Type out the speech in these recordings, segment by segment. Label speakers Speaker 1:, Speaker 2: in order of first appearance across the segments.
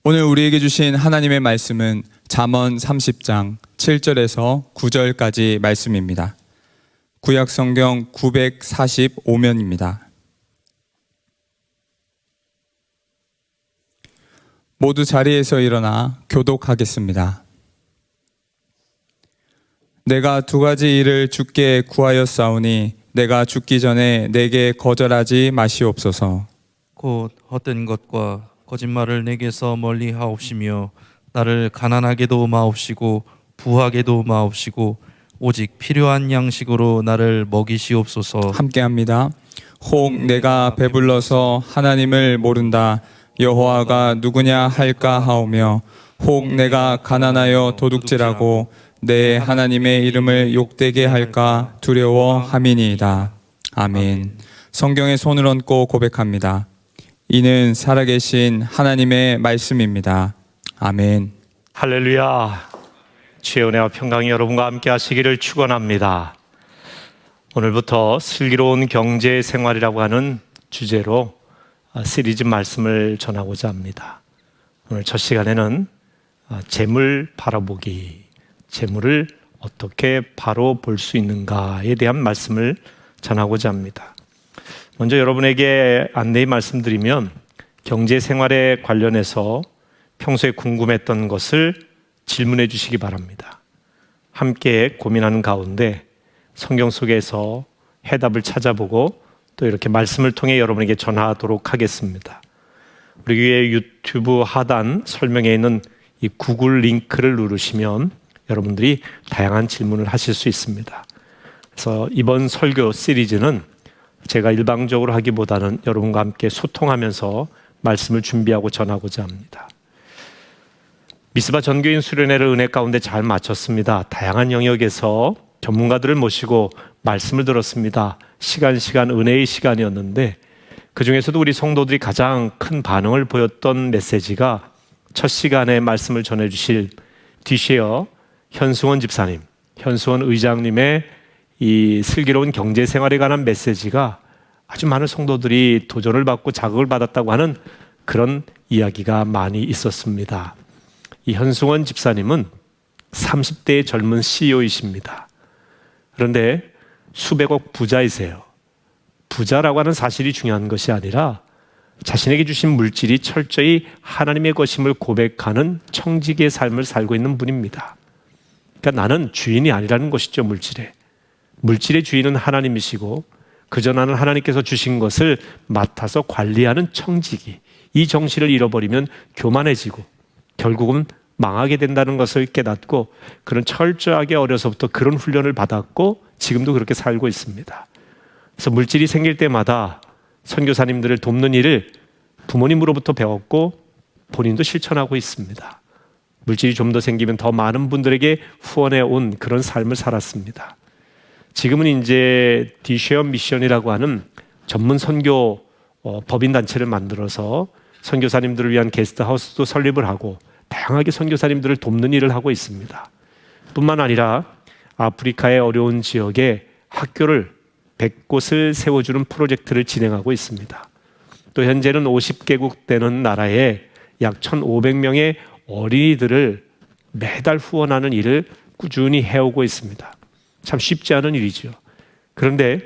Speaker 1: 오늘 우리에게 주신 하나님의 말씀은 잠언 30장 7절에서 9절까지 말씀입니다. 구약 성경 945면입니다. 모두 자리에서 일어나 교독하겠습니다. 내가 두 가지 일을 주께 구하였사오니 내가 죽기 전에 내게 거절하지 마시옵소서.
Speaker 2: 곧 헛된 것과 거짓말을 내게서 멀리 하옵시며 나를 가난하게도 마옵시고 부하게도 마옵시고 오직 필요한 양식으로 나를 먹이시옵소서.
Speaker 1: 함께합니다. 혹 내가 배불러서 하나님을 모른다 여호와가 누구냐 할까 하오며 혹 내가 가난하여 도둑질하고 내 하나님의 이름을 욕되게 할까 두려워함이니이다. 아멘. 성경에 손을 얹고 고백합니다. 이는 살아계신 하나님의 말씀입니다. 아멘.
Speaker 3: 할렐루야. 주의 은혜와 평강이 여러분과 함께 하시기를 축원합니다. 오늘부터 슬기로운 경제 생활이라고 하는 주제로 시리즈 말씀을 전하고자 합니다. 오늘 첫 시간에는 재물 바라보기, 재물을 어떻게 바로 볼 수 있는가에 대한 말씀을 전하고자 합니다. 먼저 여러분에게 안내의 말씀드리면 경제 생활에 관련해서 평소에 궁금했던 것을 질문해 주시기 바랍니다. 함께 고민하는 가운데 성경 속에서 해답을 찾아보고 또 이렇게 말씀을 통해 여러분에게 전하도록 하겠습니다. 우리 교회 유튜브 하단 설명에 있는 이 구글 링크를 누르시면 여러분들이 다양한 질문을 하실 수 있습니다. 그래서 이번 설교 시리즈는 제가 일방적으로 하기보다는 여러분과 함께 소통하면서 말씀을 준비하고 전하고자 합니다. 미스바 전교인 수련회를 은혜 가운데 잘 마쳤습니다. 다양한 영역에서 전문가들을 모시고 말씀을 들었습니다. 시간 은혜의 시간이었는데 그 중에서도 우리 성도들이 가장 큰 반응을 보였던 메시지가 첫 시간에 말씀을 전해주실 뒤쉐어 현승원 집사님, 현승원 의장님의 이 슬기로운 경제 생활에 관한 메시지가 아주 많은 성도들이 도전을 받고 자극을 받았다고 하는 그런 이야기가 많이 있었습니다. 이 현승원 집사님은 30대의 젊은 CEO이십니다. 그런데 수백억 부자이세요. 부자라고 하는 사실이 중요한 것이 아니라 자신에게 주신 물질이 철저히 하나님의 것임을 고백하는 청지기의 삶을 살고 있는 분입니다. 그러니까 나는 주인이 아니라는 것이죠. 물질의 주인은 하나님이시고 그저 나는 하나님께서 주신 것을 맡아서 관리하는 청지기, 이 정신을 잃어버리면 교만해지고 결국은 망하게 된다는 것을 깨닫고 그런 철저하게 어려서부터 그런 훈련을 받았고 지금도 그렇게 살고 있습니다. 그래서 물질이 생길 때마다 선교사님들을 돕는 일을 부모님으로부터 배웠고 본인도 실천하고 있습니다. 물질이 좀 더 생기면 더 많은 분들에게 후원해 온 그런 삶을 살았습니다. 지금은 이제 디쉐어 미션이라고 하는 전문 선교 법인단체를 만들어서 선교사님들을 위한 게스트하우스도 설립을 하고 다양하게 선교사님들을 돕는 일을 하고 있습니다. 뿐만 아니라 아프리카의 어려운 지역에 학교를 100곳을 세워주는 프로젝트를 진행하고 있습니다. 또 현재는 50개국 되는 나라에 약 1,500명의 어린이들을 매달 후원하는 일을 꾸준히 해오고 있습니다. 참 쉽지 않은 일이죠. 그런데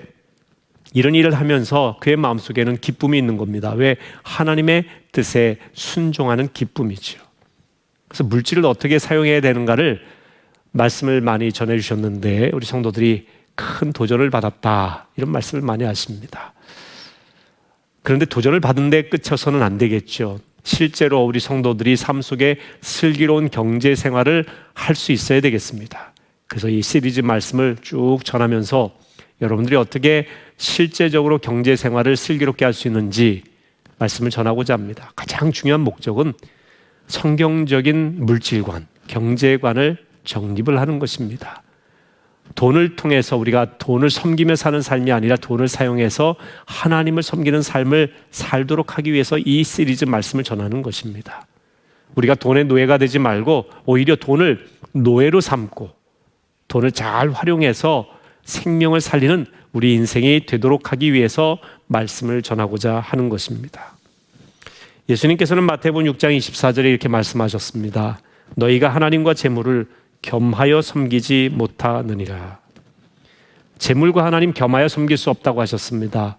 Speaker 3: 이런 일을 하면서 그의 마음속에는 기쁨이 있는 겁니다. 왜? 하나님의 뜻에 순종하는 기쁨이죠. 그래서 물질을 어떻게 사용해야 되는가를 말씀을 많이 전해주셨는데 우리 성도들이 큰 도전을 받았다 이런 말씀을 많이 하십니다. 그런데 도전을 받은 데 그쳐서는 안 되겠죠. 실제로 우리 성도들이 삶 속에 슬기로운 경제 생활을 할 수 있어야 되겠습니다. 그래서 이 시리즈 말씀을 쭉 전하면서 여러분들이 어떻게 실제적으로 경제 생활을 슬기롭게 할 수 있는지 말씀을 전하고자 합니다. 가장 중요한 목적은 성경적인 물질관, 경제관을 정립을 하는 것입니다. 돈을 통해서 우리가 돈을 섬기며 사는 삶이 아니라 돈을 사용해서 하나님을 섬기는 삶을 살도록 하기 위해서 이 시리즈 말씀을 전하는 것입니다. 우리가 돈의 노예가 되지 말고 오히려 돈을 노예로 삼고 돈을 잘 활용해서 생명을 살리는 우리 인생이 되도록 하기 위해서 말씀을 전하고자 하는 것입니다. 예수님께서는 마태복음 6장 24절에 이렇게 말씀하셨습니다. 너희가 하나님과 재물을 겸하여 섬기지 못하느니라. 재물과 하나님 겸하여 섬길 수 없다고 하셨습니다.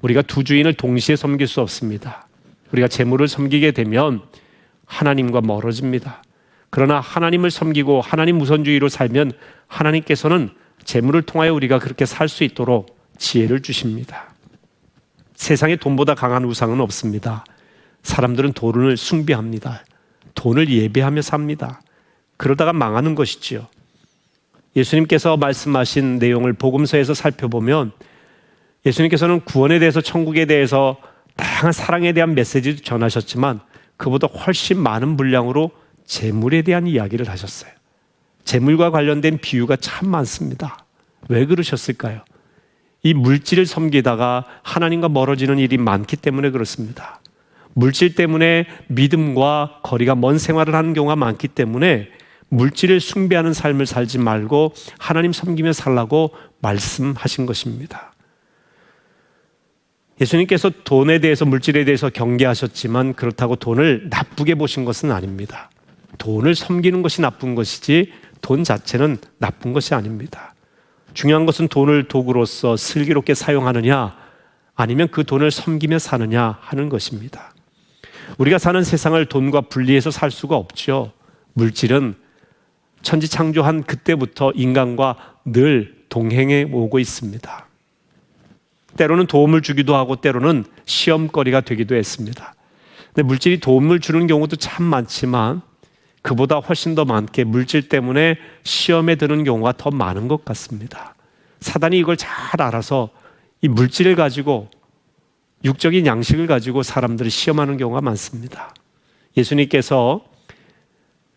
Speaker 3: 우리가 두 주인을 동시에 섬길 수 없습니다. 우리가 재물을 섬기게 되면 하나님과 멀어집니다. 그러나 하나님을 섬기고 하나님 우선주의로 살면 하나님께서는 재물을 통하여 우리가 그렇게 살 수 있도록 지혜를 주십니다. 세상에 돈보다 강한 우상은 없습니다. 사람들은 돈을 숭배합니다. 돈을 예배하며 삽니다. 그러다가 망하는 것이지요. 예수님께서 말씀하신 내용을 복음서에서 살펴보면 예수님께서는 구원에 대해서, 천국에 대해서, 다양한 사랑에 대한 메시지도 전하셨지만 그보다 훨씬 많은 분량으로 재물에 대한 이야기를 하셨어요. 재물과 관련된 비유가 참 많습니다. 왜 그러셨을까요? 이 물질을 섬기다가 하나님과 멀어지는 일이 많기 때문에 그렇습니다. 물질 때문에 믿음과 거리가 먼 생활을 하는 경우가 많기 때문에 물질을 숭배하는 삶을 살지 말고 하나님 섬기며 살라고 말씀하신 것입니다. 예수님께서 돈에 대해서, 물질에 대해서 경계하셨지만 그렇다고 돈을 나쁘게 보신 것은 아닙니다. 돈을 섬기는 것이 나쁜 것이지 돈 자체는 나쁜 것이 아닙니다. 중요한 것은 돈을 도구로서 슬기롭게 사용하느냐 아니면 그 돈을 섬기며 사느냐 하는 것입니다. 우리가 사는 세상을 돈과 분리해서 살 수가 없죠. 물질은 천지 창조한 그때부터 인간과 늘 동행해 오고 있습니다. 때로는 도움을 주기도 하고 때로는 시험거리가 되기도 했습니다. 근데 물질이 도움을 주는 경우도 참 많지만 그보다 훨씬 더 많게 물질 때문에 시험에 드는 경우가 더 많은 것 같습니다. 사단이 이걸 잘 알아서 이 물질을 가지고, 육적인 양식을 가지고 사람들을 시험하는 경우가 많습니다. 예수님께서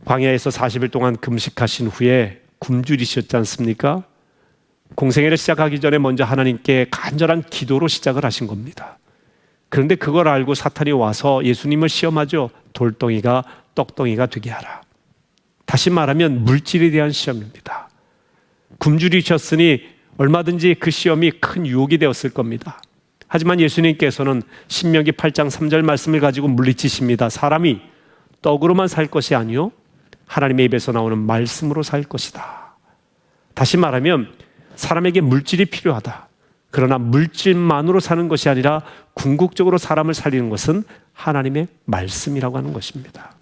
Speaker 3: 광야에서 40일 동안 금식하신 후에 굶주리셨지 않습니까? 공생애를 시작하기 전에 먼저 하나님께 간절한 기도로 시작을 하신 겁니다. 그런데 그걸 알고 사탄이 와서 예수님을 시험하죠. 돌덩이가 떡덩이가 되게 하라. 다시 말하면 물질에 대한 시험입니다. 굶주리셨으니 얼마든지 그 시험이 큰 유혹이 되었을 겁니다. 하지만 예수님께서는 신명기 8장 3절 말씀을 가지고 물리치십니다. 사람이 떡으로만 살 것이 아니요 하나님의 입에서 나오는 말씀으로 살 것이다. 다시 말하면 사람에게 물질이 필요하다. 그러나 물질만으로 사는 것이 아니라 궁극적으로 사람을 살리는 것은 하나님의 말씀이라고 하는 것입니다.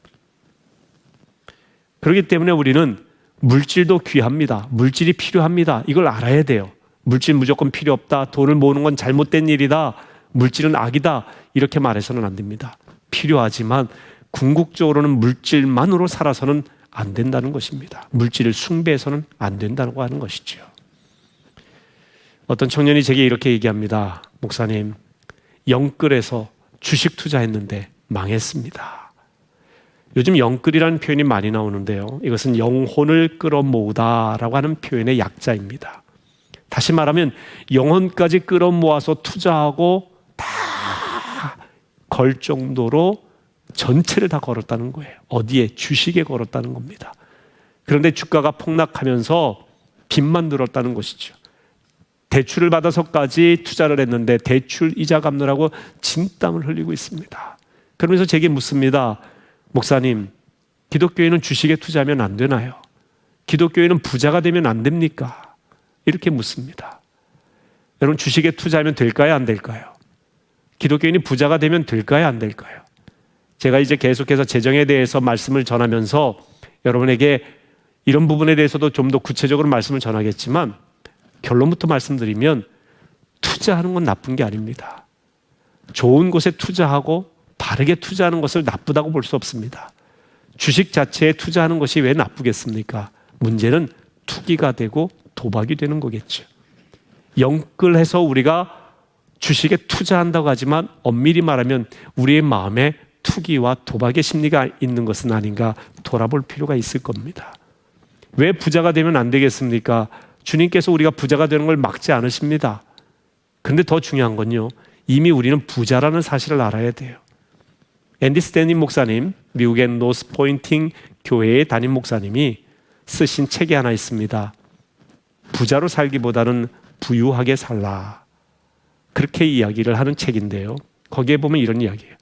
Speaker 3: 그렇기 때문에 우리는 물질도 귀합니다. 물질이 필요합니다. 이걸 알아야 돼요. 물질 무조건 필요 없다. 돈을 모으는 건 잘못된 일이다. 물질은 악이다. 이렇게 말해서는 안 됩니다. 필요하지만 궁극적으로는 물질만으로 살아서는 안 된다는 것입니다. 물질을 숭배해서는 안 된다고 하는 것이죠. 어떤 청년이 제게 이렇게 얘기합니다. 목사님, 영끌에서 주식 투자했는데 망했습니다. 요즘 영끌이라는 표현이 많이 나오는데요. 이것은 영혼을 끌어모으다라고 하는 표현의 약자입니다. 다시 말하면 영혼까지 끌어모아서 투자하고 다 걸 정도로 전체를 다 걸었다는 거예요. 어디에? 주식에 걸었다는 겁니다. 그런데 주가가 폭락하면서 빚만 늘었다는 것이죠. 대출을 받아서까지 투자를 했는데 대출 이자 갚느라고 진땀을 흘리고 있습니다. 그러면서 제게 묻습니다. 목사님, 기독교인은 주식에 투자하면 안 되나요? 기독교인은 부자가 되면 안 됩니까? 이렇게 묻습니다. 여러분, 주식에 투자하면 될까요? 안 될까요? 기독교인이 부자가 되면 될까요? 안 될까요? 제가 이제 계속해서 재정에 대해서 말씀을 전하면서 여러분에게 이런 부분에 대해서도 좀 더 구체적으로 말씀을 전하겠지만 결론부터 말씀드리면 투자하는 건 나쁜 게 아닙니다. 좋은 곳에 투자하고 바르게 투자하는 것을 나쁘다고 볼 수 없습니다. 주식 자체에 투자하는 것이 왜 나쁘겠습니까? 문제는 투기가 되고 도박이 되는 거겠죠. 영끌해서 우리가 주식에 투자한다고 하지만 엄밀히 말하면 우리의 마음에 투기와 도박의 심리가 있는 것은 아닌가 돌아볼 필요가 있을 겁니다. 왜 부자가 되면 안 되겠습니까? 주님께서 우리가 부자가 되는 걸 막지 않으십니다. 그런데 더 중요한 건요, 이미 우리는 부자라는 사실을 알아야 돼요. 앤디 스탠리 목사님, 미국의 노스 포인팅 교회의 담임 목사님이 쓰신 책이 하나 있습니다. 부자로 살기보다는 부유하게 살라. 그렇게 이야기를 하는 책인데요. 거기에 보면 이런 이야기예요.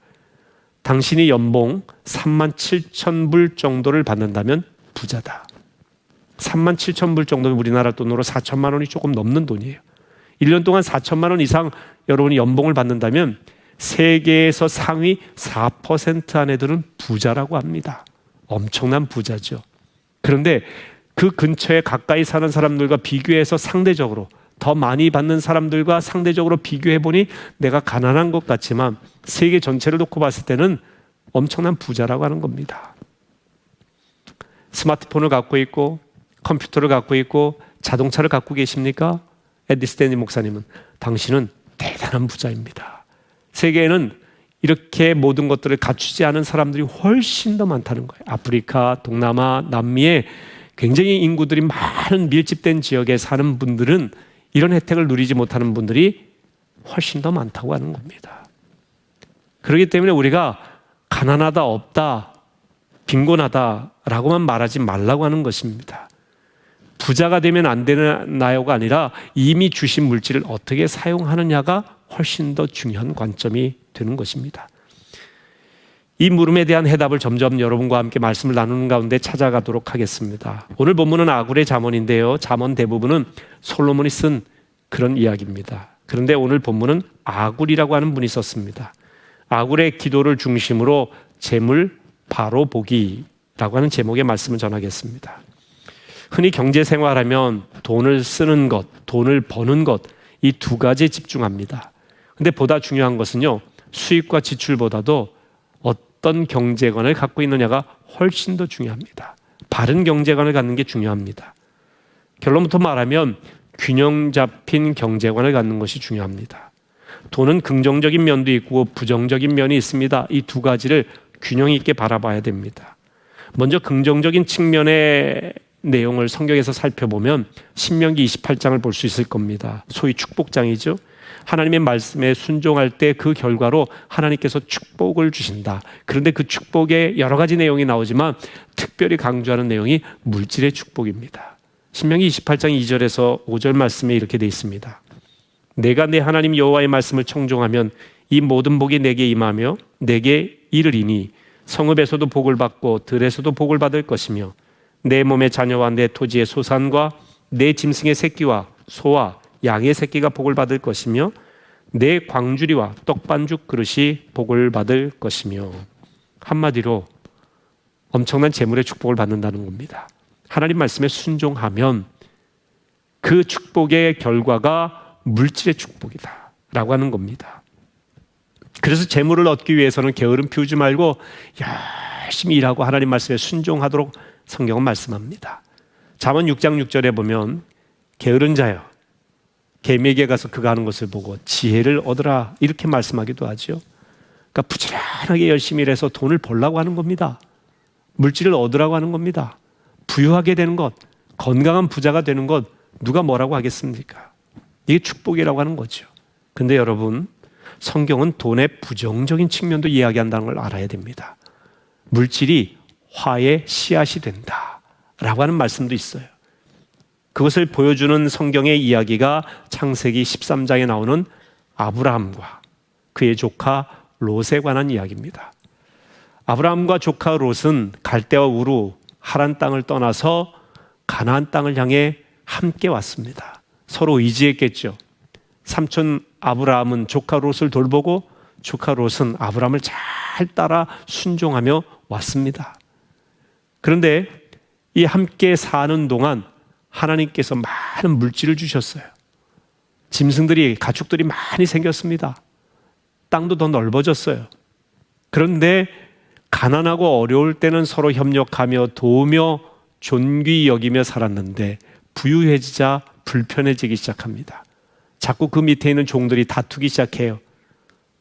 Speaker 4: 당신이 연봉 37,000불 정도를 받는다면 부자다. 37,000불 정도면 우리나라 돈으로 4천만 원이 조금 넘는 돈이에요. 1년 동안 4천만 원 이상 여러분이 연봉을 받는다면 세계에서 상위 4% 안에들은 부자라고 합니다. 엄청난 부자죠. 그런데 그 근처에 가까이 사는 사람들과 비교해서 상대적으로 더 많이 받는 사람들과 상대적으로 비교해 보니 내가 가난한 것 같지만 세계 전체를 놓고 봤을 때는 엄청난 부자라고 하는 겁니다. 스마트폰을 갖고 있고 컴퓨터를 갖고 있고 자동차를 갖고 계십니까? 에디 스탠리 목사님은 당신은 대단한 부자입니다. 세계에는 이렇게 모든 것들을 갖추지 않은 사람들이 훨씬 더 많다는 거예요. 아프리카, 동남아, 남미에 굉장히 인구들이 많은 밀집된 지역에 사는 분들은 이런 혜택을 누리지 못하는 분들이 훨씬 더 많다고 하는 겁니다. 그렇기 때문에 우리가 가난하다, 없다, 빈곤하다라고만 말하지 말라고 하는 것입니다. 부자가 되면 안 되나요가 아니라 이미 주신 물질을 어떻게 사용하느냐가 훨씬 더 중요한 관점이 되는 것입니다. 이 물음에 대한 해답을 점점 여러분과 함께 말씀을 나누는 가운데 찾아가도록 하겠습니다. 오늘 본문은 아굴의 잠언인데요. 잠언 대부분은 솔로몬이 쓴 그런 이야기입니다. 그런데 오늘 본문은 아굴이라고 하는 분이 썼습니다. 아굴의 기도를 중심으로 재물 바로 보기라고 하는 제목의 말씀을 전하겠습니다. 흔히 경제 생활하면 돈을 쓰는 것, 돈을 버는 것, 이 두 가지에 집중합니다. 근데 보다 중요한 것은요, 수입과 지출보다도 어떤 경제관을 갖고 있느냐가 훨씬 더 중요합니다. 바른 경제관을 갖는 게 중요합니다. 결론부터 말하면 균형 잡힌 경제관을 갖는 것이 중요합니다. 돈은 긍정적인 면도 있고 부정적인 면이 있습니다. 이 두 가지를 균형 있게 바라봐야 됩니다. 먼저 긍정적인 측면의 내용을 성경에서 살펴보면 신명기 28장을 볼 수 있을 겁니다. 소위 축복장이죠. 하나님의 말씀에 순종할 때 그 결과로 하나님께서 축복을 주신다. 그런데 그 축복에 여러 가지 내용이 나오지만 특별히 강조하는 내용이 물질의 축복입니다. 신명기 28장 2절에서 5절 말씀에 이렇게 되어 있습니다. 내가 내 하나님 여호와의 말씀을 청종하면 이 모든 복이 내게 임하며 내게 이르리니 성읍에서도 복을 받고 들에서도 복을 받을 것이며 내 몸의 자녀와 내 토지의 소산과 내 짐승의 새끼와 소와 양의 새끼가 복을 받을 것이며 내 광주리와 떡반죽 그릇이 복을 받을 것이며. 한마디로 엄청난 재물의 축복을 받는다는 겁니다. 하나님 말씀에 순종하면 그 축복의 결과가 물질의 축복이다 라고 하는 겁니다. 그래서 재물을 얻기 위해서는 게으름 피우지 말고 열심히 일하고 하나님 말씀에 순종하도록 성경은 말씀합니다. 잠언 6장 6절에 보면 게으른 자여 개미에게 가서 그가 하는 것을 보고 지혜를 얻으라 이렇게 말씀하기도 하죠. 그러니까 부지런하게 열심히 일해서 돈을 벌라고 하는 겁니다. 물질을 얻으라고 하는 겁니다. 부유하게 되는 것, 건강한 부자가 되는 것 누가 뭐라고 하겠습니까? 이게 축복이라고 하는 거죠. 근데 여러분, 성경은 돈의 부정적인 측면도 이야기한다는 걸 알아야 됩니다. 물질이 화의 씨앗이 된다 라고 하는 말씀도 있어요. 그것을 보여주는 성경의 이야기가 창세기 13장에 나오는 아브라함과 그의 조카 롯에 관한 이야기입니다. 아브라함과 조카 롯은 갈대와 우루 하란 땅을 떠나서 가나안 땅을 향해 함께 왔습니다. 서로 의지했겠죠. 삼촌 아브라함은 조카 롯을 돌보고 조카 롯은 아브라함을 잘 따라 순종하며 왔습니다. 그런데 이 함께 사는 동안 하나님께서 많은 물질을 주셨어요. 짐승들이, 가축들이 많이 생겼습니다. 땅도 더 넓어졌어요. 그런데 가난하고 어려울 때는 서로 협력하며 도우며 존귀 여기며 살았는데 부유해지자 불편해지기 시작합니다. 자꾸 그 밑에 있는 종들이 다투기 시작해요.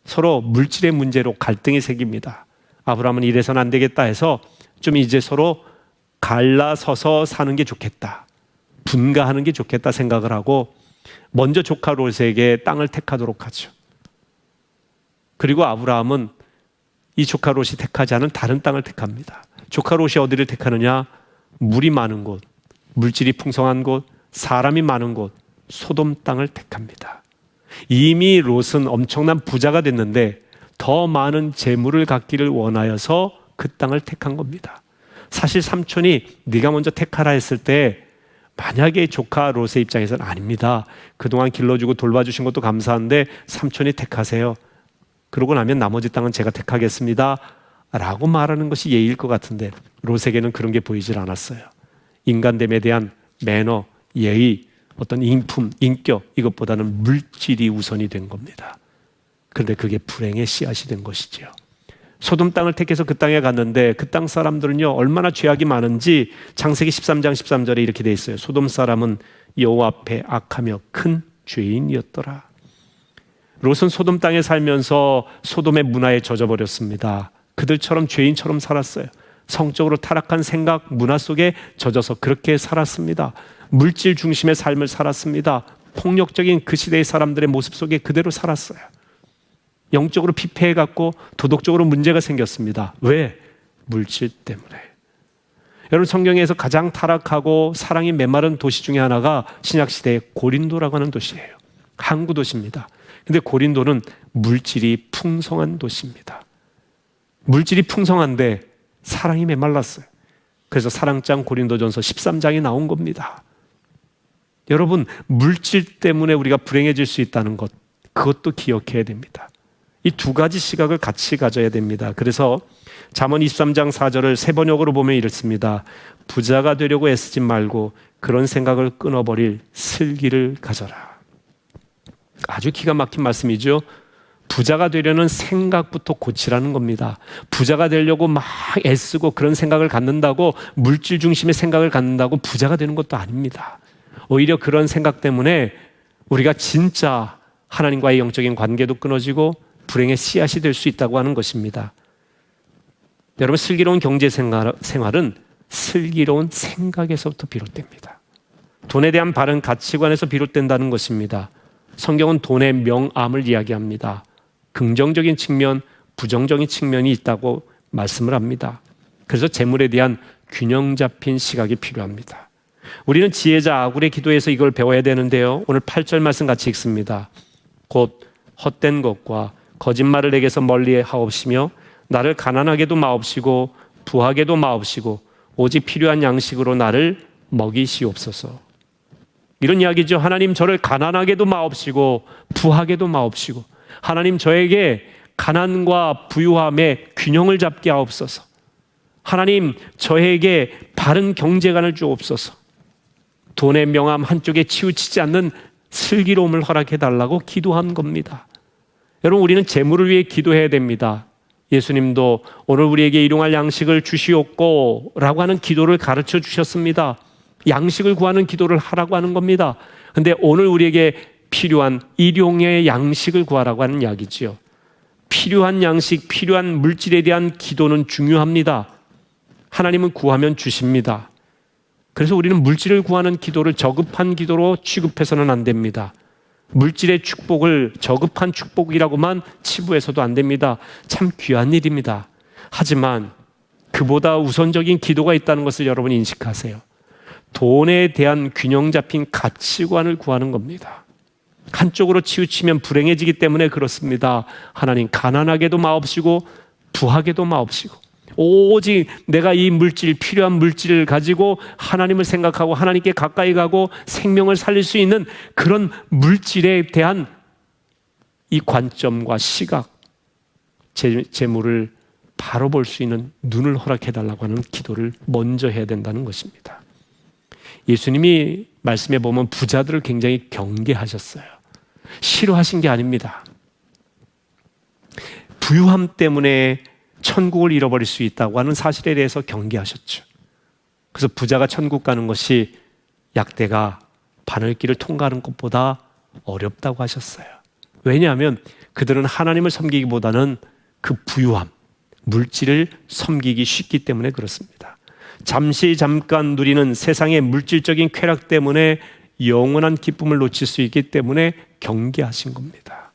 Speaker 4: 서로 물질의 문제로 갈등이 생깁니다. 아브라함은 이래서는 안 되겠다 해서 좀 이제 서로 갈라서서 사는 게 좋겠다, 분가하는 게 좋겠다 생각을 하고 먼저 조카 롯에게 땅을 택하도록 하죠. 그리고 아브라함은 이 조카 롯이 택하지 않은 다른 땅을 택합니다. 조카 롯이 어디를 택하느냐? 물이 많은 곳, 물질이 풍성한 곳, 사람이 많은 곳, 소돔 땅을 택합니다. 이미 롯은 엄청난 부자가 됐는데 더 많은 재물을 갖기를 원하여서 그 땅을 택한 겁니다. 사실 삼촌이 네가 먼저 택하라 했을 때 만약에 조카 롯의 입장에서는 아닙니다. 그동안 길러주고 돌봐주신 것도 감사한데 삼촌이 택하세요. 그러고 나면 나머지 땅은 제가 택하겠습니다. 라고 말하는 것이 예의일 것 같은데 롯에게는 그런 게 보이질 않았어요. 인간됨에 대한 매너, 예의, 어떤 인품, 인격 이것보다는 물질이 우선이 된 겁니다. 그런데 그게 불행의 씨앗이 된 것이지요. 소돔 땅을 택해서 그 땅에 갔는데 그 땅 사람들은요 얼마나 죄악이 많은지 창세기 13장 13절에 이렇게 돼 있어요. 소돔 사람은 여호와 앞에 악하며 큰 죄인이었더라. 롯은 소돔 땅에 살면서 소돔의 문화에 젖어버렸습니다. 그들처럼 죄인처럼 살았어요. 성적으로 타락한 생각, 문화 속에 젖어서 그렇게 살았습니다. 물질 중심의 삶을 살았습니다. 폭력적인 그 시대의 사람들의 모습 속에 그대로 살았어요. 영적으로 피폐해갖고 도덕적으로 문제가 생겼습니다. 왜? 물질 때문에. 여러분 성경에서 가장 타락하고 사랑이 메마른 도시 중에 하나가 신약시대의 고린도라고 하는 도시예요. 항구 도시입니다. 근데 고린도는 물질이 풍성한 도시입니다. 물질이 풍성한데 사랑이 메말랐어요. 그래서 사랑장 고린도전서 13장이 나온 겁니다. 여러분 물질 때문에 우리가 불행해질 수 있다는 것 그것도 기억해야 됩니다. 이 두 가지 시각을 같이 가져야 됩니다. 그래서 잠언 23장 4절을 세 번역으로 보면 이렇습니다. 부자가 되려고 애쓰지 말고 그런 생각을 끊어버릴 슬기를 가져라. 아주 기가 막힌 말씀이죠. 부자가 되려는 생각부터 고치라는 겁니다. 부자가 되려고 막 애쓰고 그런 생각을 갖는다고 물질 중심의 생각을 갖는다고 부자가 되는 것도 아닙니다. 오히려 그런 생각 때문에 우리가 진짜 하나님과의 영적인 관계도 끊어지고 불행의 씨앗이 될 수 있다고 하는 것입니다. 여러분 슬기로운 경제 생활은 슬기로운 생각에서부터 비롯됩니다. 돈에 대한 바른 가치관에서 비롯된다는 것입니다. 성경은 돈의 명암을 이야기합니다. 긍정적인 측면, 부정적인 측면이 있다고 말씀을 합니다. 그래서 재물에 대한 균형 잡힌 시각이 필요합니다. 우리는 지혜자 아굴의 기도에서 이걸 배워야 되는데요. 오늘 8절 말씀 같이 읽습니다. 곧 헛된 것과 거짓말을 내게서 멀리 하옵시며 나를 가난하게도 마옵시고 부하게도 마옵시고 오직 필요한 양식으로 나를 먹이시옵소서. 이런 이야기죠. 하나님 저를 가난하게도 마옵시고 부하게도 마옵시고 하나님 저에게 가난과 부유함의 균형을 잡게 하옵소서. 하나님 저에게 바른 경제관을 주옵소서. 돈의 명함 한쪽에 치우치지 않는 슬기로움을 허락해 달라고 기도한 겁니다. 여러분 우리는 재물을 위해 기도해야 됩니다. 예수님도 오늘 우리에게 일용할 양식을 주시옵고 라고 하는 기도를 가르쳐 주셨습니다. 양식을 구하는 기도를 하라고 하는 겁니다. 그런데 오늘 우리에게 필요한 일용의 양식을 구하라고 하는 이야기지요. 필요한 양식, 필요한 물질에 대한 기도는 중요합니다. 하나님은 구하면 주십니다. 그래서 우리는 물질을 구하는 기도를 저급한 기도로 취급해서는 안 됩니다. 물질의 축복을 저급한 축복이라고만 치부해서도 안 됩니다. 참 귀한 일입니다. 하지만 그보다 우선적인 기도가 있다는 것을 여러분 인식하세요. 돈에 대한 균형 잡힌 가치관을 구하는 겁니다. 한쪽으로 치우치면 불행해지기 때문에 그렇습니다. 하나님 가난하게도 마옵시고 부하게도 마옵시고 오직 내가 이 물질, 필요한 물질을 가지고 하나님을 생각하고 하나님께 가까이 가고 생명을 살릴 수 있는 그런 물질에 대한 이 관점과 시각, 재물을 바로 볼 수 있는 눈을 허락해달라고 하는 기도를 먼저 해야 된다는 것입니다. 예수님이 말씀해 보면 부자들을 굉장히 경계하셨어요. 싫어하신 게 아닙니다. 부유함 때문에 천국을 잃어버릴 수 있다고 하는 사실에 대해서 경계하셨죠. 그래서 부자가 천국 가는 것이 약대가 바늘길을 통과하는 것보다 어렵다고 하셨어요. 왜냐하면 그들은 하나님을 섬기기보다는 그 부유함, 물질을 섬기기 쉽기 때문에 그렇습니다. 잠깐 누리는 세상의 물질적인 쾌락 때문에 영원한 기쁨을 놓칠 수 있기 때문에 경계하신 겁니다.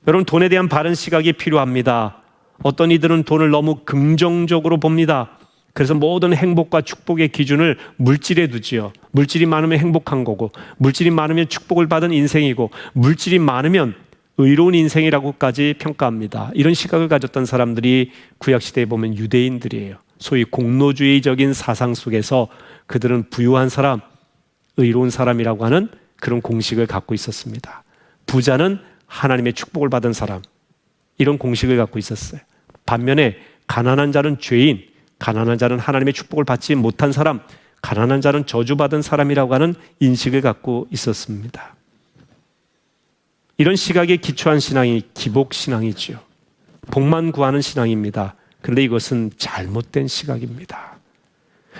Speaker 4: 여러분 돈에 대한 바른 시각이 필요합니다. 어떤 이들은 돈을 너무 긍정적으로 봅니다. 그래서 모든 행복과 축복의 기준을 물질에 두지요. 물질이 많으면 행복한 거고 물질이 많으면 축복을 받은 인생이고 물질이 많으면 의로운 인생이라고까지 평가합니다. 이런 시각을 가졌던 사람들이 구약시대에 보면 유대인들이에요. 소위 공로주의적인 사상 속에서 그들은 부유한 사람, 의로운 사람이라고 하는 그런 공식을 갖고 있었습니다. 부자는 하나님의 축복을 받은 사람, 이런 공식을 갖고 있었어요. 반면에 가난한 자는 죄인, 가난한 자는 하나님의 축복을 받지 못한 사람, 가난한 자는 저주받은 사람이라고 하는 인식을 갖고 있었습니다. 이런 시각에 기초한 신앙이 기복신앙이죠. 복만 구하는 신앙입니다. 그런데 이것은 잘못된 시각입니다.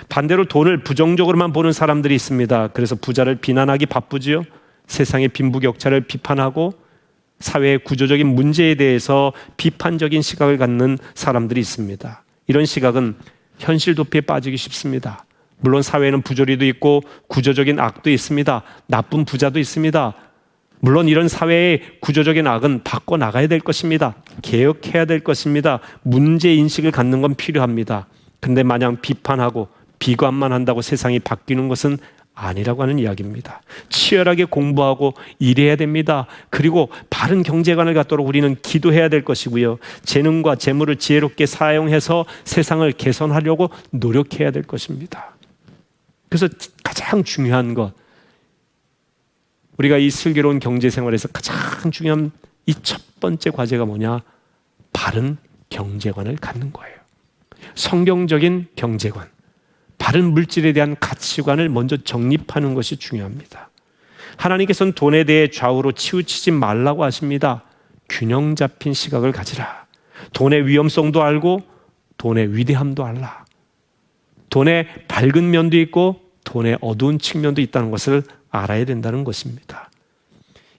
Speaker 4: 반대로 돈을 부정적으로만 보는 사람들이 있습니다. 그래서 부자를 비난하기 바쁘지요. 세상의 빈부격차를 비판하고 사회의 구조적인 문제에 대해서 비판적인 시각을 갖는 사람들이 있습니다. 이런 시각은 현실 도피에 빠지기 쉽습니다. 물론 사회에는 부조리도 있고 구조적인 악도 있습니다. 나쁜 부자도 있습니다. 물론 이런 사회의 구조적인 악은 바꿔나가야 될 것입니다. 개혁해야 될 것입니다. 문제인식을 갖는 건 필요합니다. 그런데 마냥 비판하고 비관만 한다고 세상이 바뀌는 것은 아니라고 하는 이야기입니다. 치열하게 공부하고 일해야 됩니다. 그리고 바른 경제관을 갖도록 우리는 기도해야 될 것이고요. 재능과 재물을 지혜롭게 사용해서 세상을 개선하려고 노력해야 될 것입니다. 그래서 가장 중요한 것, 우리가 이 슬기로운 경제생활에서 가장 중요한 이 첫 번째 과제가 뭐냐? 바른 경제관을 갖는 거예요. 성경적인 경제관, 바른 물질에 대한 가치관을 먼저 정립하는 것이 중요합니다. 하나님께서는 돈에 대해 좌우로 치우치지 말라고 하십니다. 균형 잡힌 시각을 가지라. 돈의 위험성도 알고 돈의 위대함도 알라. 돈의 밝은 면도 있고 돈의 어두운 측면도 있다는 것을 알아야 된다는 것입니다.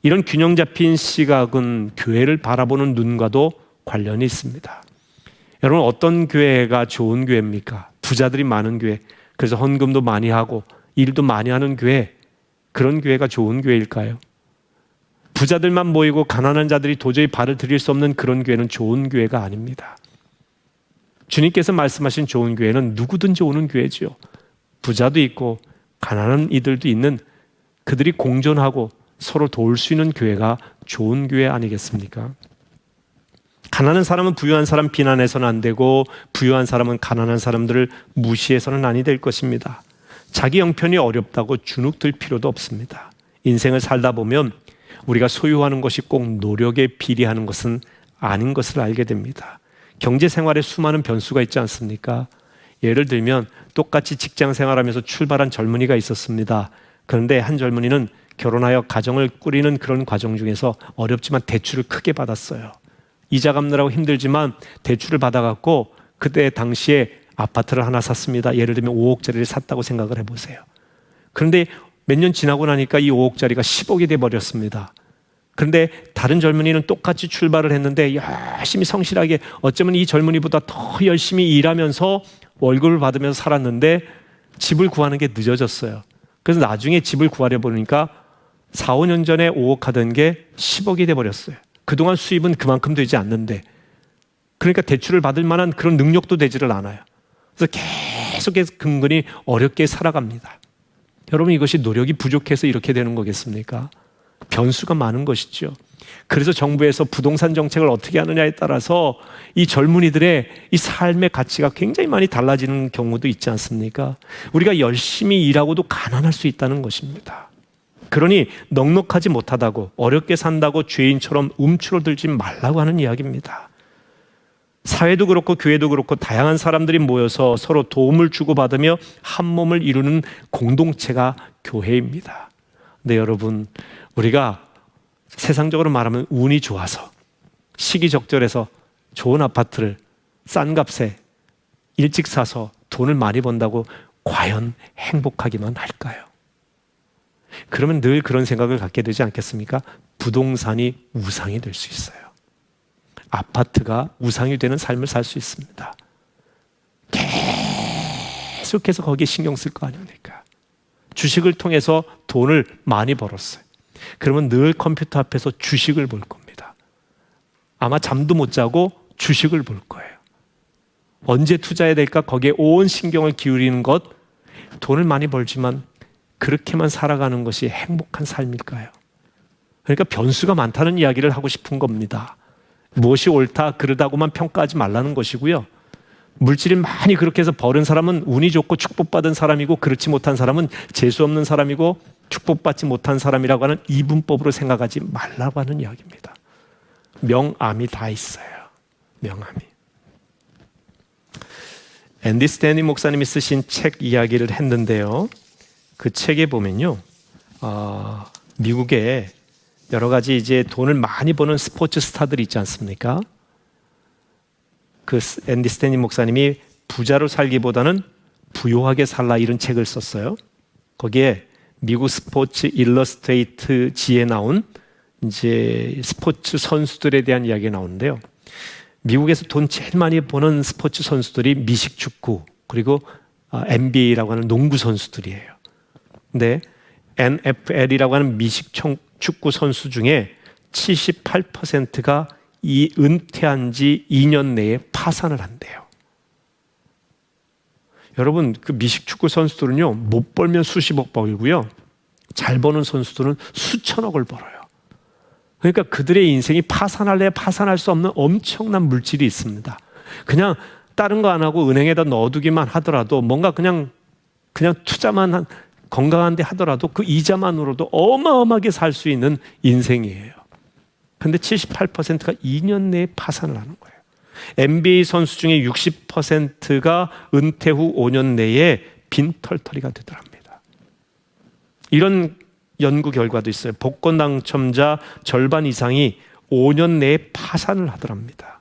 Speaker 4: 이런 균형 잡힌 시각은 교회를 바라보는 눈과도 관련이 있습니다. 여러분, 어떤 교회가 좋은 교회입니까? 부자들이 많은 교회, 그래서 헌금도 많이 하고 일도 많이 하는 교회, 그런 교회가 좋은 교회일까요? 부자들만 모이고 가난한 자들이 도저히 발을 들일 수 없는 그런 교회는 좋은 교회가 아닙니다. 주님께서 말씀하신 좋은 교회는 누구든지 오는 교회죠. 부자도 있고 가난한 이들도 있는, 그들이 공존하고 서로 도울 수 있는 교회가 좋은 교회 아니겠습니까? 가난한 사람은 부유한 사람 비난해서는 안 되고 부유한 사람은 가난한 사람들을 무시해서는 아니 될 것입니다. 자기 형편이 어렵다고 주눅들 필요도 없습니다. 인생을 살다 보면 우리가 소유하는 것이 꼭 노력에 비례하는 것은 아닌 것을 알게 됩니다. 경제 생활에 수많은 변수가 있지 않습니까? 예를 들면 똑같이 직장 생활하면서 출발한 젊은이가 있었습니다. 그런데 한 젊은이는 결혼하여 가정을 꾸리는 그런 과정 중에서 어렵지만 대출을 크게 받았어요. 이자 갚느라고 힘들지만 대출을 받아갖고 그때 당시에 아파트를 하나 샀습니다. 예를 들면 5억짜리를 샀다고 생각을 해보세요. 그런데 몇 년 지나고 나니까 이 5억짜리가 10억이 돼버렸습니다. 그런데 다른 젊은이는 똑같이 출발을 했는데 열심히 성실하게, 어쩌면 이 젊은이보다 더 열심히 일하면서 월급을 받으면서 살았는데 집을 구하는 게 늦어졌어요. 그래서 나중에 집을 구하려 보니까 4, 5년 전에 5억 하던 게 10억이 돼버렸어요. 그동안 수입은 그만큼 되지 않는데, 그러니까 대출을 받을 만한 그런 능력도 되지를 않아요. 그래서 계속해서 근근히 어렵게 살아갑니다. 여러분, 이것이 노력이 부족해서 이렇게 되는 거겠습니까? 변수가 많은 것이죠. 그래서 정부에서 부동산 정책을 어떻게 하느냐에 따라서 이 젊은이들의 이 삶의 가치가 굉장히 많이 달라지는 경우도 있지 않습니까? 우리가 열심히 일하고도 가난할 수 있다는 것입니다. 그러니 넉넉하지 못하다고, 어렵게 산다고 죄인처럼 움츠러들지 말라고 하는 이야기입니다. 사회도 그렇고 교회도 그렇고 다양한 사람들이 모여서 서로 도움을 주고받으며 한 몸을 이루는 공동체가 교회입니다. 근데 여러분, 우리가 세상적으로 말하면 운이 좋아서 시기적절해서 좋은 아파트를 싼 값에 일찍 사서 돈을 많이 번다고 과연 행복하기만 할까요? 그러면 늘 그런 생각을 갖게 되지 않겠습니까? 부동산이 우상이 될 수 있어요. 아파트가 우상이 되는 삶을 살 수 있습니다. 계속해서 거기에 신경 쓸 거 아닙니까? 주식을 통해서 돈을 많이 벌었어요. 그러면 늘 컴퓨터 앞에서 주식을 볼 겁니다. 아마 잠도 못 자고 주식을 볼 거예요. 언제 투자해야 될까? 거기에 온 신경을 기울이는 것, 돈을 많이 벌지만 그렇게만 살아가는 것이 행복한 삶일까요? 그러니까 변수가 많다는 이야기를 하고 싶은 겁니다. 무엇이 옳다, 그르다고만 평가하지 말라는 것이고요. 물질이 많이 그렇게 해서 벌은 사람은 운이 좋고 축복받은 사람이고, 그렇지 못한 사람은 재수 없는 사람이고 축복받지 못한 사람이라고 하는 이분법으로 생각하지 말라고 하는 이야기입니다. 명암이 다 있어요. 명암이. 앤디 스탠리 목사님이 쓰신 책 이야기를 했는데요. 그 책에 보면요, 미국에 여러 가지 이제 돈을 많이 버는 스포츠 스타들이 있지 않습니까? 그 앤디 스탠리 목사님이 부자로 살기보다는 부유하게 살라 이런 책을 썼어요. 거기에 미국 스포츠 일러스트레이트지에 나온 이제 스포츠 선수들에 대한 이야기가 나오는데요. 미국에서 돈 제일 많이 버는 스포츠 선수들이 미식축구 그리고 NBA라고 하는 농구 선수들이에요. 근데 NFL이라고 하는 미식축구 선수 중에 78%가 이 은퇴한 지 2년 내에 파산을 한대요. 여러분, 그 미식축구 선수들은요, 못 벌면 수십억 벌고요, 잘 버는 선수들은 수천억을 벌어요. 그러니까 그들의 인생이 파산할래 파산할 수 없는 엄청난 물질이 있습니다. 그냥 다른 거 안 하고 은행에다 넣어두기만 하더라도, 뭔가 그냥 투자만 건강한데 하더라도 그 이자만으로도 어마어마하게 살 수 있는 인생이에요. 근데 78%가 2년 내에 파산을 하는 거예요. NBA 선수 중에 60%가 은퇴 후 5년 내에 빈털터리가 되더랍니다. 이런 연구 결과도 있어요. 복권 당첨자 절반 이상이 5년 내에 파산을 하더랍니다.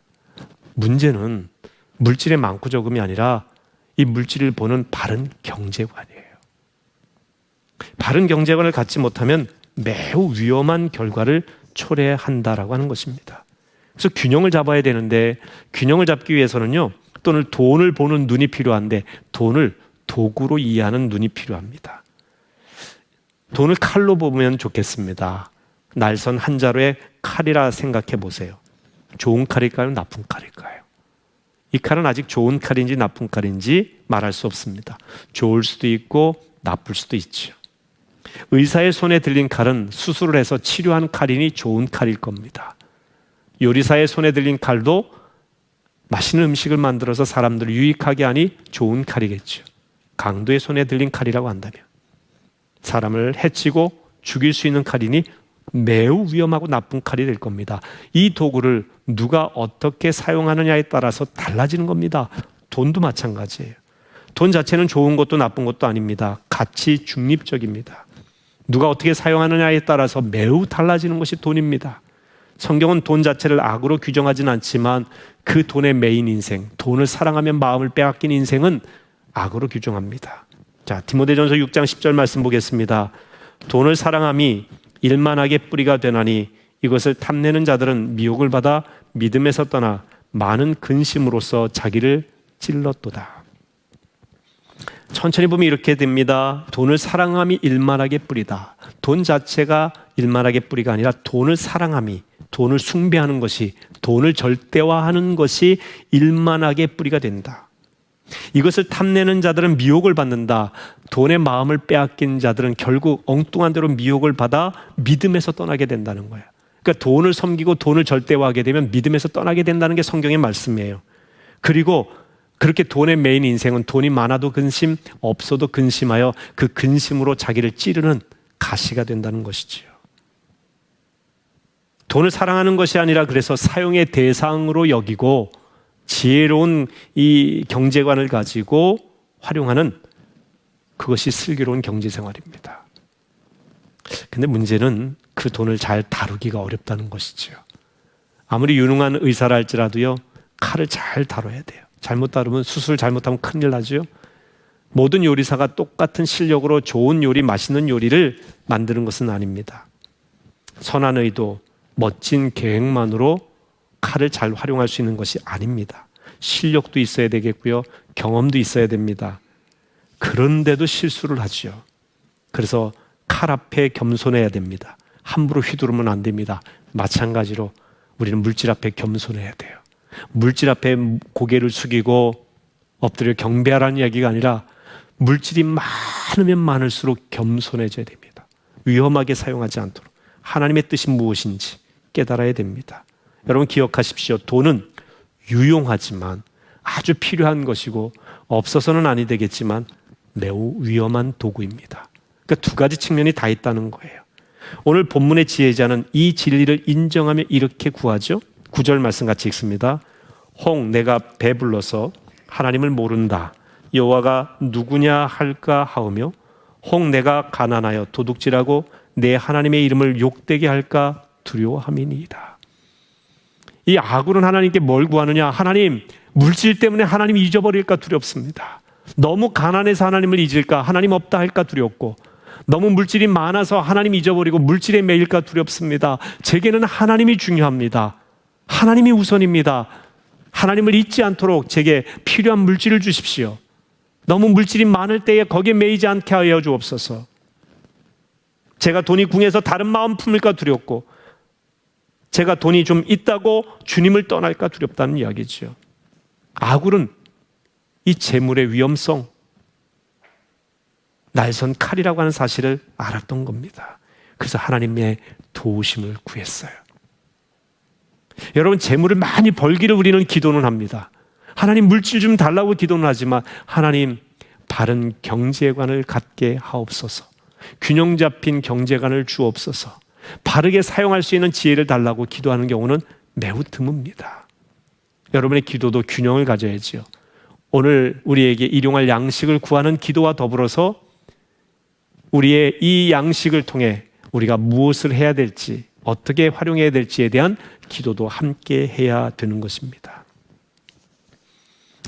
Speaker 4: 문제는 물질의 많고 적음이 아니라 이 물질을 보는 바른 경제관이에요. 바른 경제관을 갖지 못하면 매우 위험한 결과를 초래한다라고 하는 것입니다. 그래서 균형을 잡아야 되는데, 균형을 잡기 위해서는요, 또는 돈을 보는 눈이 필요한데 돈을 도구로 이해하는 눈이 필요합니다. 돈을 칼로 보면 좋겠습니다. 날선 한 자루의 칼이라 생각해 보세요. 좋은 칼일까요? 나쁜 칼일까요? 이 칼은 아직 좋은 칼인지 나쁜 칼인지 말할 수 없습니다. 좋을 수도 있고 나쁠 수도 있죠. 의사의 손에 들린 칼은 수술을 해서 치료한 칼이니 좋은 칼일 겁니다. 요리사의 손에 들린 칼도 맛있는 음식을 만들어서 사람들을 유익하게 하니 좋은 칼이겠죠. 강도의 손에 들린 칼이라고 한다면 사람을 해치고 죽일 수 있는 칼이니 매우 위험하고 나쁜 칼이 될 겁니다. 이 도구를 누가 어떻게 사용하느냐에 따라서 달라지는 겁니다. 돈도 마찬가지예요. 돈 자체는 좋은 것도 나쁜 것도 아닙니다. 가치 중립적입니다. 누가 어떻게 사용하느냐에 따라서 매우 달라지는 것이 돈입니다. 성경은 돈 자체를 악으로 규정하지는 않지만 그 돈의 메인 인생, 돈을 사랑하면 마음을 빼앗긴 인생은 악으로 규정합니다. 자, 디모데전서 6장 10절 말씀 보겠습니다. 돈을 사랑함이 일만하게 뿌리가 되나니 이것을 탐내는 자들은 미혹을 받아 믿음에서 떠나 많은 근심으로써 자기를 찔렀도다. 천천히 보면 이렇게 됩니다. 돈을 사랑함이 일만하게 뿌리다. 돈 자체가 일만하게 뿌리가 아니라 돈을 사랑함이, 돈을 숭배하는 것이, 돈을 절대화하는 것이 일만하게 뿌리가 된다. 이것을 탐내는 자들은 미혹을 받는다. 돈의 마음을 빼앗긴 자들은 결국 엉뚱한 대로 미혹을 받아 믿음에서 떠나게 된다는 거예요. 그러니까 돈을 섬기고 돈을 절대화하게 되면 믿음에서 떠나게 된다는 게 성경의 말씀이에요. 그리고 그렇게 돈의 메인 인생은 돈이 많아도 근심, 없어도 근심하여 그 근심으로 자기를 찌르는 가시가 된다는 것이지요. 돈을 사랑하는 것이 아니라 그래서 사용의 대상으로 여기고 지혜로운 이 경제관을 가지고 활용하는, 그것이 슬기로운 경제생활입니다. 근데 문제는 그 돈을 잘 다루기가 어렵다는 것이죠. 아무리 유능한 의사라 할지라도요, 칼을 잘 다뤄야 돼요. 잘못 다루면, 수술 잘못하면 큰일 나죠. 모든 요리사가 똑같은 실력으로 좋은 요리, 맛있는 요리를 만드는 것은 아닙니다. 선한 의도, 멋진 계획만으로 칼을 잘 활용할 수 있는 것이 아닙니다. 실력도 있어야 되겠고요, 경험도 있어야 됩니다. 그런데도 실수를 하죠. 그래서 칼 앞에 겸손해야 됩니다. 함부로 휘두르면 안 됩니다. 마찬가지로 우리는 물질 앞에 겸손해야 돼요. 물질 앞에 고개를 숙이고 엎드려 경배하라는 이야기가 아니라 물질이 많으면 많을수록 겸손해져야 됩니다. 위험하게 사용하지 않도록. 하나님의 뜻이 무엇인지 깨달아야 됩니다. 여러분 기억하십시오. 돈은 유용하지만 아주 필요한 것이고 없어서는 아니 되겠지만 매우 위험한 도구입니다. 그러니까 두 가지 측면이 다 있다는 거예요. 오늘 본문의 지혜자는 이 진리를 인정하며 이렇게 구하죠. 9절 말씀 같이 읽습니다. 혹 내가 배불러서 하나님을 모른다. 여호와가 누구냐 할까 하오며 혹 내가 가난하여 도둑질하고 내 하나님의 이름을 욕되게 할까 두려워함이니이다. 이 아굴은 하나님께 뭘 구하느냐? 하나님, 물질 때문에 하나님 잊어버릴까 두렵습니다. 너무 가난해서 하나님을 잊을까? 하나님 없다 할까 두렵고, 너무 물질이 많아서 하나님 잊어버리고 물질에 매일까 두렵습니다. 제게는 하나님이 중요합니다. 하나님이 우선입니다. 하나님을 잊지 않도록 제게 필요한 물질을 주십시오. 너무 물질이 많을 때에 거기에 매이지 않게 하여 주옵소서. 제가 돈이 궁해서 다른 마음 품을까 두렵고, 제가 돈이 좀 있다고 주님을 떠날까 두렵다는 이야기죠. 아굴은 이 재물의 위험성, 날선 칼이라고 하는 사실을 알았던 겁니다. 그래서 하나님의 도우심을 구했어요. 여러분, 재물을 많이 벌기를 우리는 기도는 합니다. 하나님 물질 좀 달라고 기도는 하지만 하나님 바른 경제관을 갖게 하옵소서. 균형 잡힌 경제관을 주옵소서. 바르게 사용할 수 있는 지혜를 달라고 기도하는 경우는 매우 드뭅니다. 여러분의 기도도 균형을 가져야지요. 오늘 우리에게 일용할 양식을 구하는 기도와 더불어서 우리의 이 양식을 통해 우리가 무엇을 해야 될지, 어떻게 활용해야 될지에 대한 기도도 함께 해야 되는 것입니다.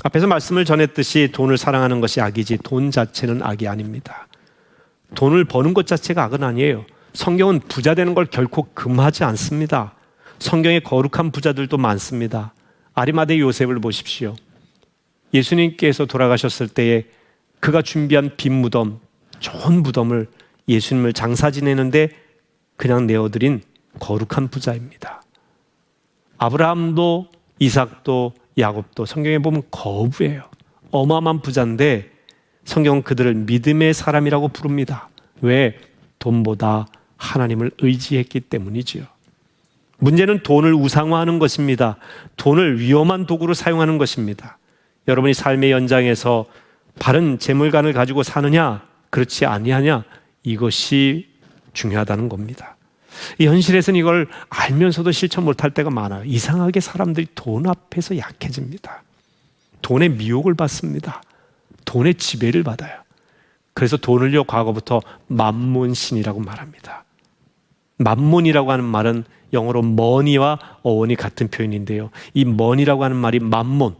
Speaker 4: 앞에서 말씀을 전했듯이 돈을 사랑하는 것이 악이지 돈 자체는 악이 아닙니다. 돈을 버는 것 자체가 악은 아니에요. 성경은 부자 되는 걸 결코 금하지 않습니다. 성경에 거룩한 부자들도 많습니다. 아리마대 요셉을 보십시오. 예수님께서 돌아가셨을 때에 그가 준비한 빈 무덤, 좋은 무덤을 예수님을 장사 지내는데 그냥 내어드린 거룩한 부자입니다. 아브라함도 이삭도 야곱도 성경에 보면 거부예요. 어마어마한 부자인데 성경은 그들을 믿음의 사람이라고 부릅니다. 왜? 돈보다 하나님을 의지했기 때문이지요. 문제는 돈을 우상화하는 것입니다. 돈을 위험한 도구로 사용하는 것입니다. 여러분이 삶의 연장에서 바른 재물관을 가지고 사느냐, 그렇지 아니하냐, 이것이 중요하다는 겁니다. 이 현실에서는 이걸 알면서도 실천 못할 때가 많아요. 이상하게 사람들이 돈 앞에서 약해집니다. 돈의 미혹을 받습니다. 돈의 지배를 받아요. 그래서 돈을요, 과거부터 맘몬신이라고 말합니다. 맘몬이라고 하는 말은 영어로 머니와 어원이 같은 표현인데요. 이 머니라고 하는 말이 맘몬,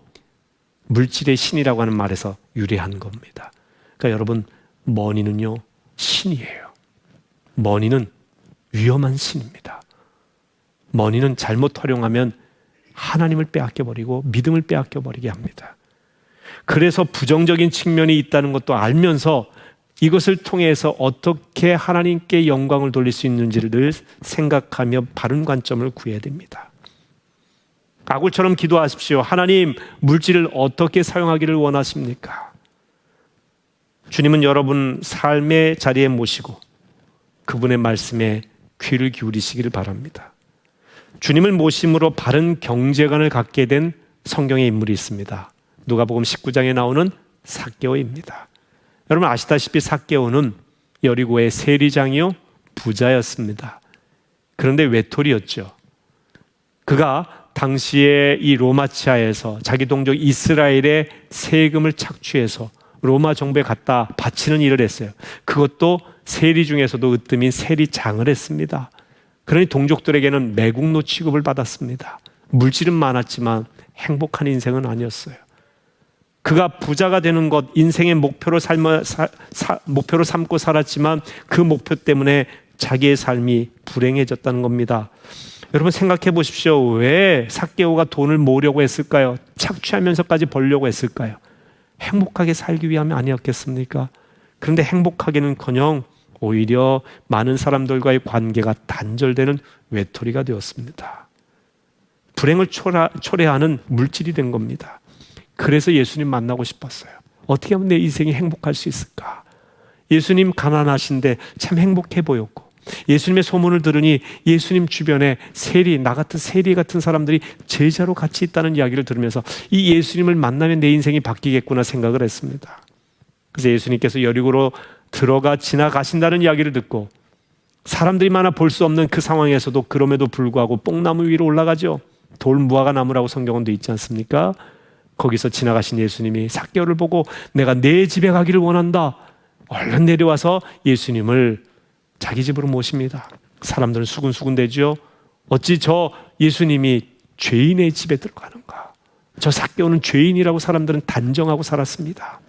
Speaker 4: 물질의 신이라고 하는 말에서 유래한 겁니다. 그러니까 여러분, 머니는요, 신이에요. 머니는 위험한 신입니다. 머니는 잘못 활용하면 하나님을 빼앗겨버리고 믿음을 빼앗겨버리게 합니다. 그래서 부정적인 측면이 있다는 것도 알면서 이것을 통해서 어떻게 하나님께 영광을 돌릴 수 있는지를 늘 생각하며 바른 관점을 구해야 됩니다. 아굴처럼 기도하십시오. 하나님, 물질을 어떻게 사용하기를 원하십니까? 주님은 여러분 삶의 자리에 모시고 그분의 말씀에 귀를 기울이시기를 바랍니다. 주님을 모심으로 바른 경제관을 갖게 된 성경의 인물이 있습니다. 누가복음 19장에 나오는 삭개오입니다. 여러분 아시다시피 삭개오는 여리고의 세리장이요 부자였습니다. 그런데 외톨이였죠. 그가 당시에 이 로마치아에서 자기 동족 이스라엘의 세금을 착취해서 로마 정부에 갖다 바치는 일을 했어요. 그것도 세리 중에서도 으뜸인 세리장을 했습니다. 그러니 동족들에게는 매국노 취급을 받았습니다. 물질은 많았지만 행복한 인생은 아니었어요. 그가 부자가 되는 것, 인생의 목표로 삼고 살았지만 그 목표 때문에 자기의 삶이 불행해졌다는 겁니다. 여러분 생각해 보십시오. 왜 삭개오가 돈을 모으려고 했을까요? 착취하면서까지 벌려고 했을까요? 행복하게 살기 위함이 아니었겠습니까? 그런데 행복하기는커녕 오히려 많은 사람들과의 관계가 단절되는 외톨이가 되었습니다. 불행을 초래하는 물질이 된 겁니다. 그래서 예수님 만나고 싶었어요. 어떻게 하면 내 인생이 행복할 수 있을까? 예수님 가난하신데 참 행복해 보였고 예수님의 소문을 들으니 예수님 주변에 나 같은 세리 같은 사람들이 제자로 같이 있다는 이야기를 들으면서 이 예수님을 만나면 내 인생이 바뀌겠구나 생각을 했습니다. 그래서 예수님께서 여리고로 들어가 지나가신다는 이야기를 듣고 사람들이 많아 볼 수 없는 그 상황에서도 그럼에도 불구하고 뽕나무 위로 올라가죠. 돌무화과 나무라고 성경은 돼 있지 않습니까? 거기서 지나가신 예수님이 삭개오를 보고 내가 내 집에 가기를 원한다. 얼른 내려와서 예수님을 자기 집으로 모십니다. 사람들은 수군수군대죠. 어찌 저 예수님이 죄인의 집에 들어가는가? 저 삭개오는 죄인이라고 사람들은 단정하고 살았습니다.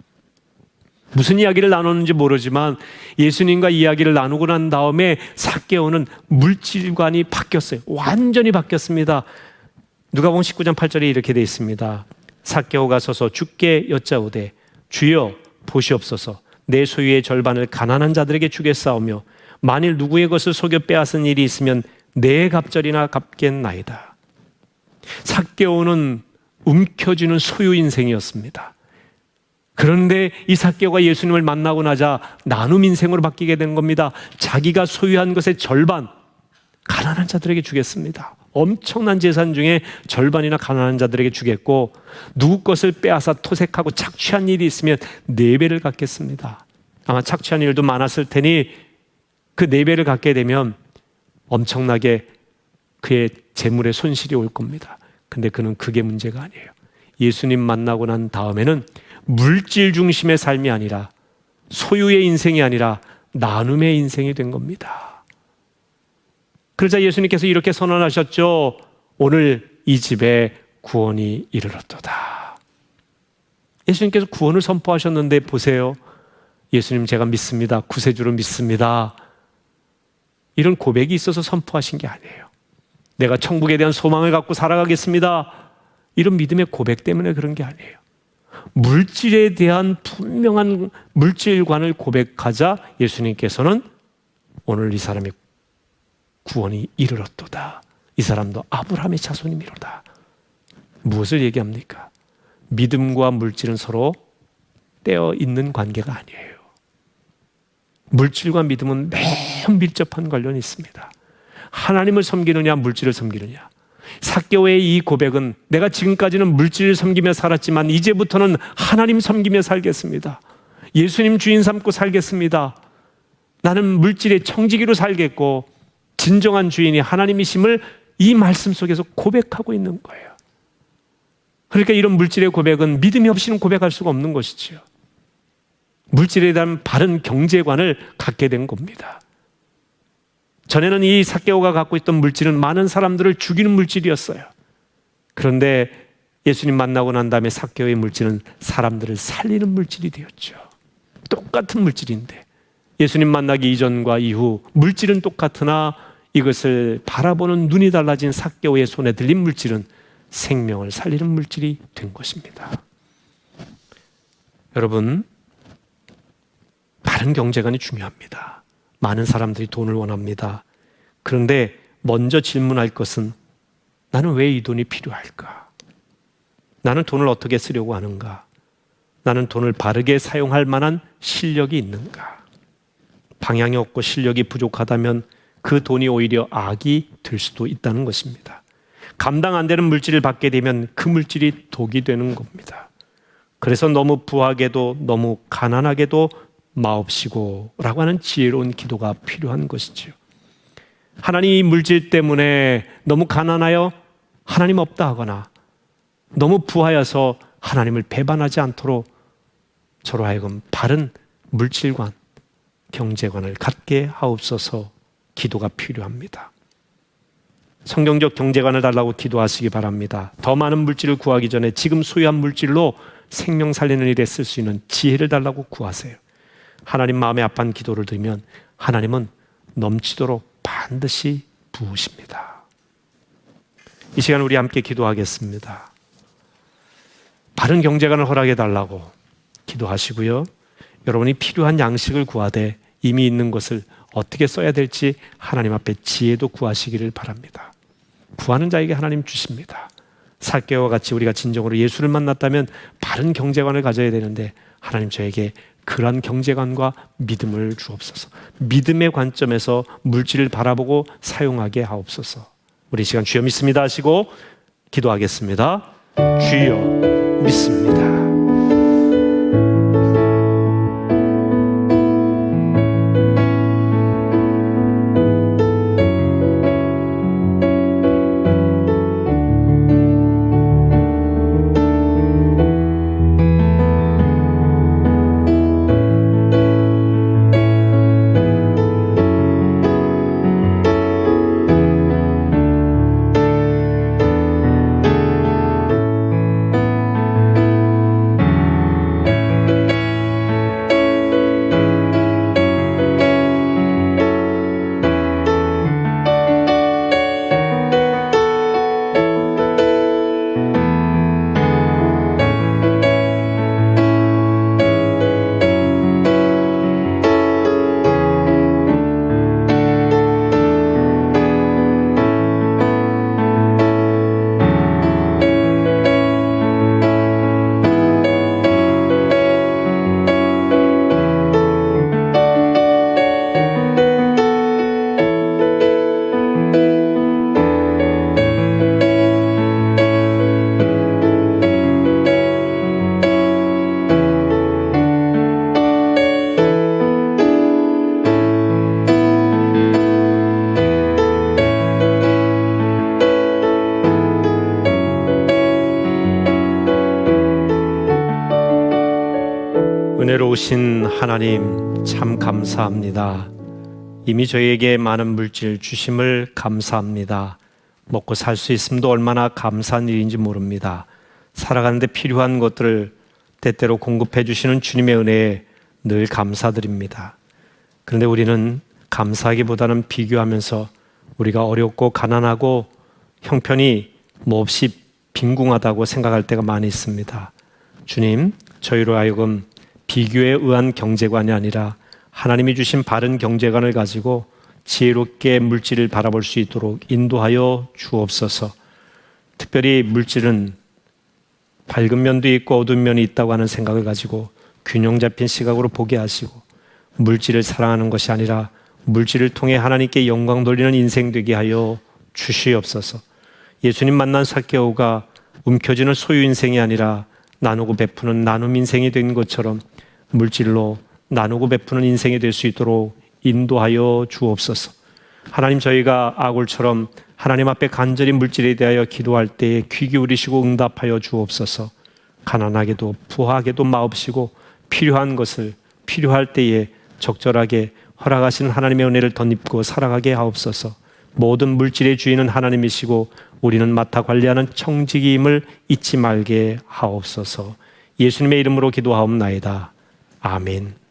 Speaker 4: 무슨 이야기를 나눴는지 모르지만 예수님과 이야기를 나누고 난 다음에 삭개오는 물질관이 바뀌었어요. 완전히 바뀌었습니다. 누가복음 19장 8절에 이렇게 되어 있습니다. 삭개오가 서서 주께 여짜오되 주여 보시옵소서 내 소유의 절반을 가난한 자들에게 주겠사오며 만일 누구의 것을 속여 빼앗은 일이 있으면 내 갑절이나 갚겠나이다. 삭개오는 움켜쥐는 소유 인생이었습니다. 그런데 이 삭개오가 예수님을 만나고 나자 나눔 인생으로 바뀌게 된 겁니다. 자기가 소유한 것의 절반 가난한 자들에게 주겠습니다. 엄청난 재산 중에 절반이나 가난한 자들에게 주겠고 누구 것을 빼앗아 토색하고 착취한 일이 있으면 4배를 갚겠습니다. 아마 착취한 일도 많았을 테니 그 4배를 갖게 되면 엄청나게 그의 재물에 손실이 올 겁니다. 근데 그는 그게 문제가 아니에요. 예수님 만나고 난 다음에는 물질 중심의 삶이 아니라 소유의 인생이 아니라 나눔의 인생이 된 겁니다. 그러자 예수님께서 이렇게 선언하셨죠. 오늘 이 집에 구원이 이르렀도다. 예수님께서 구원을 선포하셨는데 보세요. 예수님 제가 믿습니다. 구세주로 믿습니다. 이런 고백이 있어서 선포하신 게 아니에요. 내가 천국에 대한 소망을 갖고 살아가겠습니다. 이런 믿음의 고백 때문에 그런 게 아니에요. 물질에 대한 분명한 물질관을 고백하자 예수님께서는 오늘 이 사람의 구원이 이르렀도다. 이 사람도 아브라함의 자손이미로다. 무엇을 얘기합니까? 믿음과 물질은 서로 떼어 있는 관계가 아니에요. 물질과 믿음은 매우 밀접한 관련이 있습니다. 하나님을 섬기느냐 물질을 섬기느냐. 삭개오의 이 고백은 내가 지금까지는 물질을 섬기며 살았지만 이제부터는 하나님 섬기며 살겠습니다. 예수님 주인 삼고 살겠습니다. 나는 물질의 청지기로 살겠고 진정한 주인이 하나님이심을 이 말씀 속에서 고백하고 있는 거예요. 그러니까 이런 물질의 고백은 믿음이 없이는 고백할 수가 없는 것이지요. 물질에 대한 바른 경제관을 갖게 된 겁니다. 전에는 이 삭개오가 갖고 있던 물질은 많은 사람들을 죽이는 물질이었어요. 그런데 예수님 만나고 난 다음에 삭개오의 물질은 사람들을 살리는 물질이 되었죠. 똑같은 물질인데 예수님 만나기 이전과 이후 물질은 똑같으나 이것을 바라보는 눈이 달라진 삭개오의 손에 들린 물질은 생명을 살리는 물질이 된 것입니다. 여러분, 바른 경제관이 중요합니다. 많은 사람들이 돈을 원합니다. 그런데 먼저 질문할 것은 나는 왜 이 돈이 필요할까? 나는 돈을 어떻게 쓰려고 하는가? 나는 돈을 바르게 사용할 만한 실력이 있는가? 방향이 없고 실력이 부족하다면 그 돈이 오히려 악이 될 수도 있다는 것입니다. 감당 안 되는 물질을 받게 되면 그 물질이 독이 되는 겁니다. 그래서 너무 부하게도 너무 가난하게도 마옵시고 라고 하는 지혜로운 기도가 필요한 것이지요. 하나님 이 물질 때문에 너무 가난하여 하나님 없다 하거나 너무 부하여서 하나님을 배반하지 않도록 저로 하여금 바른 물질관, 경제관을 갖게 하옵소서. 기도가 필요합니다. 성경적 경제관을 달라고 기도하시기 바랍니다. 더 많은 물질을 구하기 전에 지금 소유한 물질로 생명 살리는 일에 쓸 수 있는 지혜를 달라고 구하세요. 하나님 마음에 아픈 기도를 들으면 하나님은 넘치도록 반드시 부으십니다. 이 시간 우리 함께 기도하겠습니다. 바른 경제관을 허락해 달라고 기도하시고요. 여러분이 필요한 양식을 구하되 이미 있는 것을 어떻게 써야 될지 하나님 앞에 지혜도 구하시기를 바랍니다. 구하는 자에게 하나님 주십니다. 삭개오와 같이 우리가 진정으로 예수를 만났다면 바른 경제관을 가져야 되는데 하나님 저에게 그러한 경제관과 믿음을 주옵소서. 믿음의 관점에서 물질을 바라보고 사용하게 하옵소서. 우리 시간 주여 믿습니다 하시고 기도하겠습니다. 주여 믿습니다. 은혜로우신 하나님 참 감사합니다. 이미 저희에게 많은 물질 주심을 감사합니다. 먹고 살 수 있음도 얼마나 감사한 일인지 모릅니다. 살아가는데 필요한 것들을 때때로 공급해 주시는 주님의 은혜에 늘 감사드립니다. 그런데 우리는 감사하기보다는 비교하면서 우리가 어렵고 가난하고 형편이 몹시 빈궁하다고 생각할 때가 많이 있습니다. 주님, 저희로 하여금 비교에 의한 경제관이 아니라 하나님이 주신 바른 경제관을 가지고 지혜롭게 물질을 바라볼 수 있도록 인도하여 주옵소서. 특별히 물질은 밝은 면도 있고 어두운 면이 있다고 하는 생각을 가지고 균형 잡힌 시각으로 보게 하시고 물질을 사랑하는 것이 아니라 물질을 통해 하나님께 영광 돌리는 인생 되게 하여 주시옵소서. 예수님 만난 삭개오가 움켜쥐는 소유 인생이 아니라 나누고 베푸는 나눔 인생이 된 것처럼 물질로 나누고 베푸는 인생이 될 수 있도록 인도하여 주옵소서. 하나님, 저희가 아굴처럼 하나님 앞에 간절히 물질에 대하여 기도할 때에 귀 기울이시고 응답하여 주옵소서. 가난하게도 부하게도 마옵시고 필요한 것을 필요할 때에 적절하게 허락하시는 하나님의 은혜를 덧입고 살아가게 하옵소서. 모든 물질의 주인은 하나님이시고 우리는 맡아 관리하는 청지기임을 잊지 말게 하옵소서. 예수님의 이름으로 기도하옵나이다. 아멘.